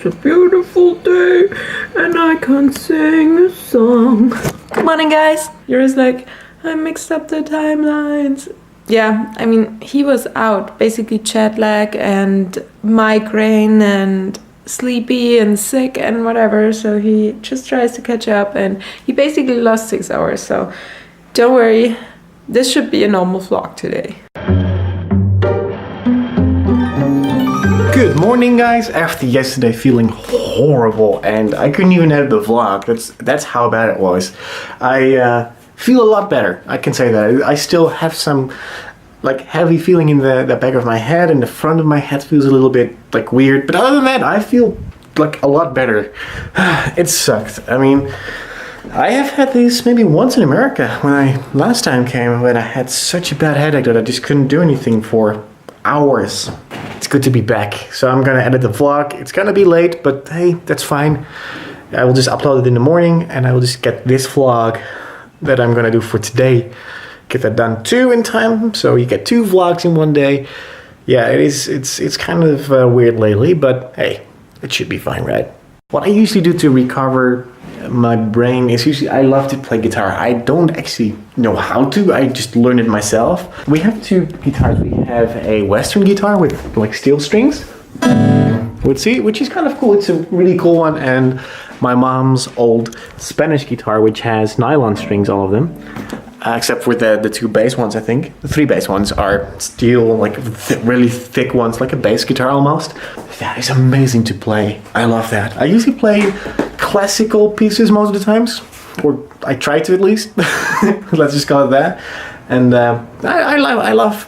it's a beautiful day and I can't sing a song. Good morning, guys. You're like, I mixed up the timelines. Yeah, I mean, he was out, basically jet lag and migraine and sleepy and sick and whatever, so he just tries to catch up and he basically lost 6 hours, so don't worry, this should be a normal vlog today. Good morning, guys. After yesterday feeling horrible and I couldn't even edit the vlog, that's how bad it was. I feel a lot better, I can say that. I still have some like heavy feeling in the back of my head, and the front of my head feels a little bit like weird, but other than that I feel like a lot better. It sucked. I mean, I have had this maybe once in America when I last time came, when I had such a bad headache that I just couldn't do anything for hours. It's good to be back. So I'm gonna edit the vlog. It's gonna be late, but hey, that's fine. I will just upload it in the morning and I will just get this vlog that I'm gonna do for today, get that done too in time, so you get 2 vlogs in one day. Yeah, it's kind of weird lately, but hey, it should be fine, right? What I usually do to recover my brain is usually I love to play guitar. I don't actually know how to, I just learned it myself. We have 2 guitars. We have a Western guitar with like steel strings, which is kind of cool. It's a really cool one, and my mom's old Spanish guitar, which has nylon strings, all of them. Except for the 2 bass ones, I think. The 3 bass ones are steel, like really thick ones, like a bass guitar almost. That is amazing to play. I love that. I usually play classical pieces most of the times, or I try to at least. Let's just call it that. And I love.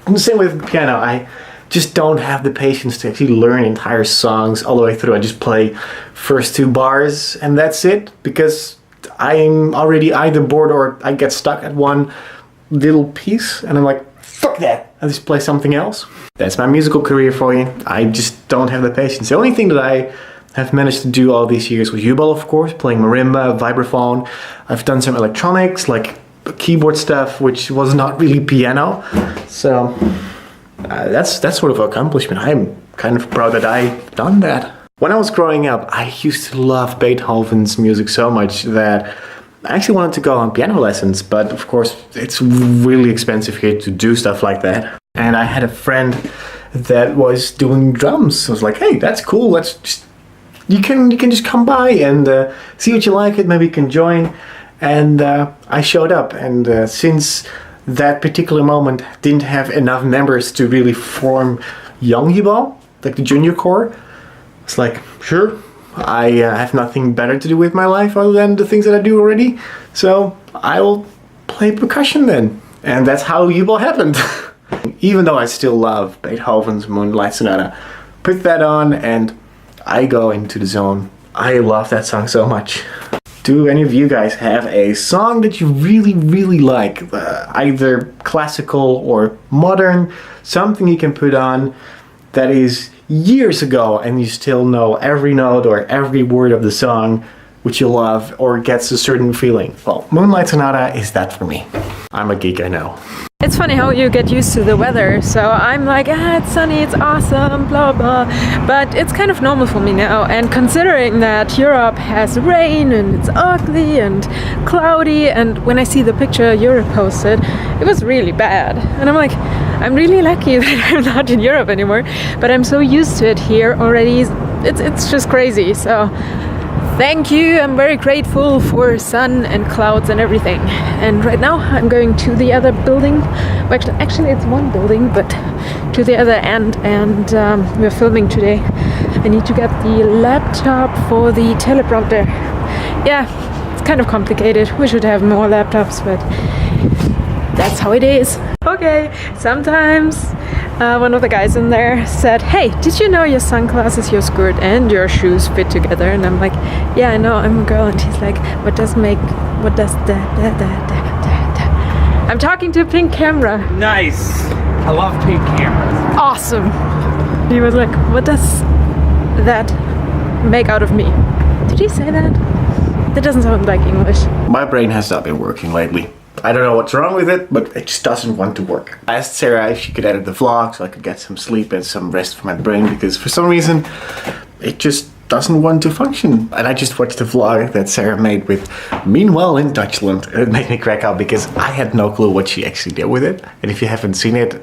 The same with piano. I just don't have the patience to actually learn entire songs all the way through. I just play first 2 bars and that's it, because I'm already either bored or I get stuck at one little piece and I'm like, fuck that, I just play something else. That's my musical career for you. I just don't have the patience. The only thing that I have managed to do all these years was U-ball, of course, playing marimba, vibraphone. I've done some electronics, like keyboard stuff, which was not really piano. So that's sort of an accomplishment. I'm kind of proud that I've done that. When I was growing up, I used to love Beethoven's music so much that I actually wanted to go on piano lessons, but of course it's really expensive here to do stuff like that. And I had a friend that was doing drums. I was like, hey, that's cool. Let's just, you can just come by and see what you like it. Maybe you can join. And I showed up, and since that particular moment didn't have enough members to really form young U-ball, like the junior core, it's like, sure, I have nothing better to do with my life other than the things that I do already, so I will play percussion then. And that's how U-ball happened. Even though I still love Beethoven's Moonlight Sonata, put that on and I go into the zone. I love that song so much. Do any of you guys have a song that you really, really like? Either classical or modern, something you can put on that is years ago and you still know every note or every word of the song, which you love or gets a certain feeling. Well, Moonlight Sonata is that for me. I'm a geek, I know. It's funny how you get used to the weather, so I'm like, it's sunny, it's awesome, blah blah, but it's kind of normal for me now. And considering that Europe has rain and it's ugly and cloudy, and when I see the picture Europe posted, it was really bad, and I'm like, I'm really lucky that I'm not in Europe anymore, but I'm so used to it here already. It's just crazy. So thank you, I'm very grateful for sun and clouds and everything. And right now I'm going to the other building. Well, actually it's one building, but to the other end, and we're filming today. I need to get the laptop for the teleprompter. Yeah, it's kind of complicated. We should have more laptops, but that's how it is. Okay, sometimes one of the guys in there said, hey, did you know your sunglasses, your skirt and your shoes fit together? And I'm like, yeah, I know, I'm a girl. And he's like, what does that? I'm talking to a pink camera. Nice. I love pink cameras. Awesome. He was like, what does that make out of me? Did he say that? That doesn't sound like English. My brain has not been working lately. I don't know what's wrong with it, but it just doesn't want to work. I asked Sarah if she could edit the vlog so I could get some sleep and some rest for my brain, because for some reason it just doesn't want to function. And I just watched the vlog that Sarah made with Meanwhile in Dutchland. It made me crack up because I had no clue what she actually did with it. And if you haven't seen it,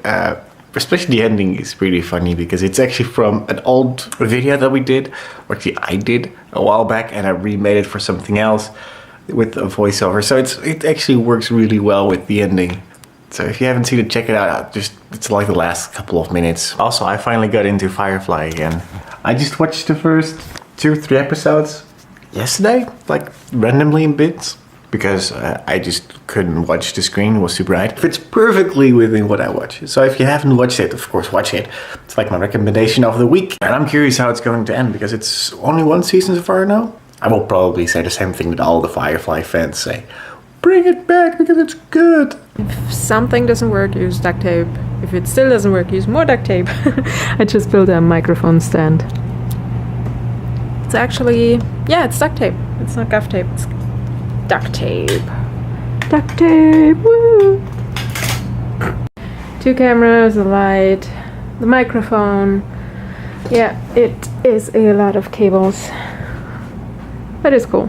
especially the ending is really funny because it's actually from an old video that we did, or actually I did a while back, and I remade it for something else with a voiceover. So it actually works really well with the ending. So if you haven't seen it, check it out. It's like the last couple of minutes. Also, I finally got into Firefly again. I just watched the first 2 or 3 episodes yesterday, like randomly in bits, because I just couldn't watch the screen. It was super bright. It fits perfectly within what I watch. So if you haven't watched it, of course, watch it. It's like my recommendation of the week. And I'm curious how it's going to end because it's only 1 season so far now. I will probably say the same thing that all the Firefly fans say. Bring it back because it's good. If something doesn't work, use duct tape. If it still doesn't work, use more duct tape. I just built a microphone stand. It's actually, yeah, it's duct tape. It's not gaff tape, it's duct tape. Duct tape, woo! 2 cameras, a light, the microphone. Yeah, it is a lot of cables. But it's cool.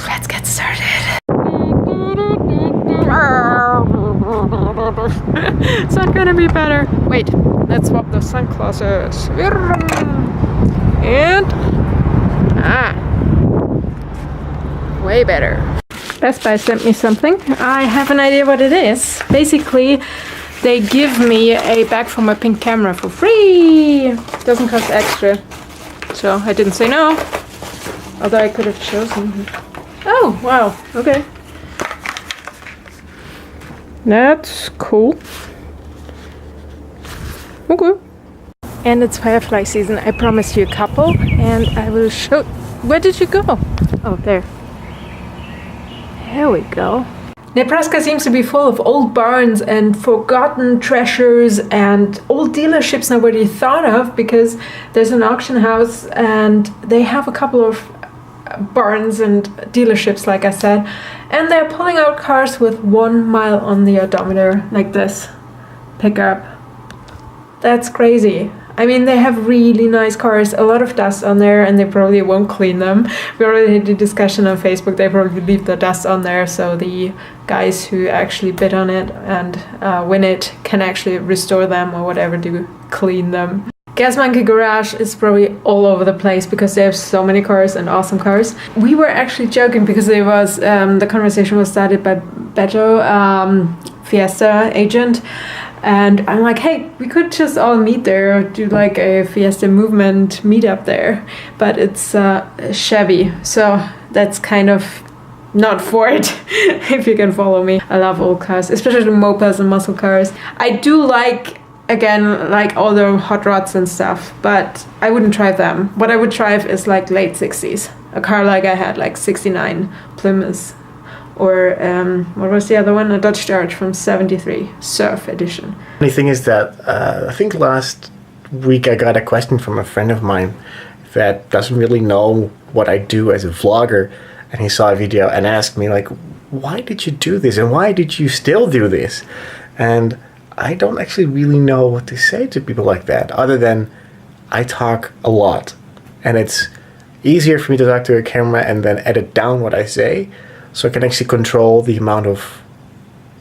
Let's get started. It's not gonna be better. Wait, let's swap the sunglasses. And way better. Best Buy sent me something. I have an idea what it is. Basically, they give me a bag for my pink camera for free. Doesn't cost extra. So I didn't say no. Although I could have chosen. Oh, wow. Okay. That's cool. Okay. And it's Firefly season. I promised you a couple, and I will show. Where did you go? Oh, there. There we go. Nebraska seems to be full of old barns and forgotten treasures and old dealerships nobody thought of, because there's an auction house and they have a couple of barns and dealerships, like I said, and they're pulling out cars with 1 mile on the odometer, like this pickup. That's crazy. I mean, they have really nice cars, a lot of dust on there, and they probably won't clean them. We already had a discussion on Facebook, they probably leave the dust on there, so the guys who actually bid on it and win it can actually restore them or whatever to clean them. Gas Monkey Garage is probably all over the place because they have so many cars and awesome cars. We were actually joking because there was the conversation was started by Beto, Fiesta agent, and I'm like, hey, we could just all meet there or do like a Fiesta movement meetup there, but it's Chevy, so that's kind of not for it. If you can follow me, I love old cars, especially the mopeds and muscle cars. I do like, again, like all the hot rods and stuff, but I wouldn't drive them. What I would drive is like late 60s, a car like I had, like 69 Plymouth, or what was the other one? A Dodge Charge from 73, Surf Edition. The thing is that I think last week I got a question from a friend of mine that doesn't really know what I do as a vlogger, and he saw a video and asked me like, why did you do this and why did you still do this? And I don't actually really know what to say to people like that, other than I talk a lot, and it's easier for me to talk to a camera and then edit down what I say, so I can actually control the amount of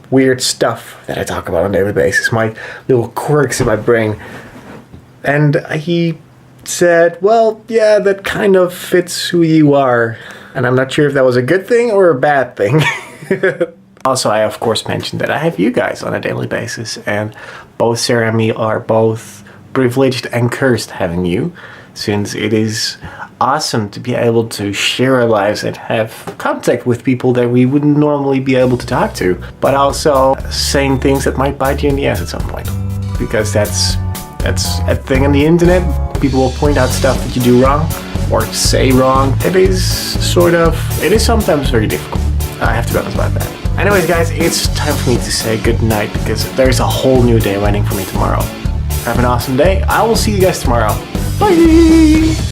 weird stuff that I talk about on a daily basis, my little quirks in my brain. And he said, well, yeah, that kind of fits who you are. And I'm not sure if that was a good thing or a bad thing. Also, I of course mentioned that I have you guys on a daily basis, and both Sarah and me are both privileged and cursed having you, since it is awesome to be able to share our lives and have contact with people that we wouldn't normally be able to talk to, but also saying things that might bite you in the ass at some point, because that's a thing on the internet. People will point out stuff that you do wrong or say wrong. It is sometimes very difficult. I have to be honest about that. Anyways, guys, it's time for me to say good night because there's a whole new day waiting for me tomorrow. Have an awesome day. I will see you guys tomorrow. Bye!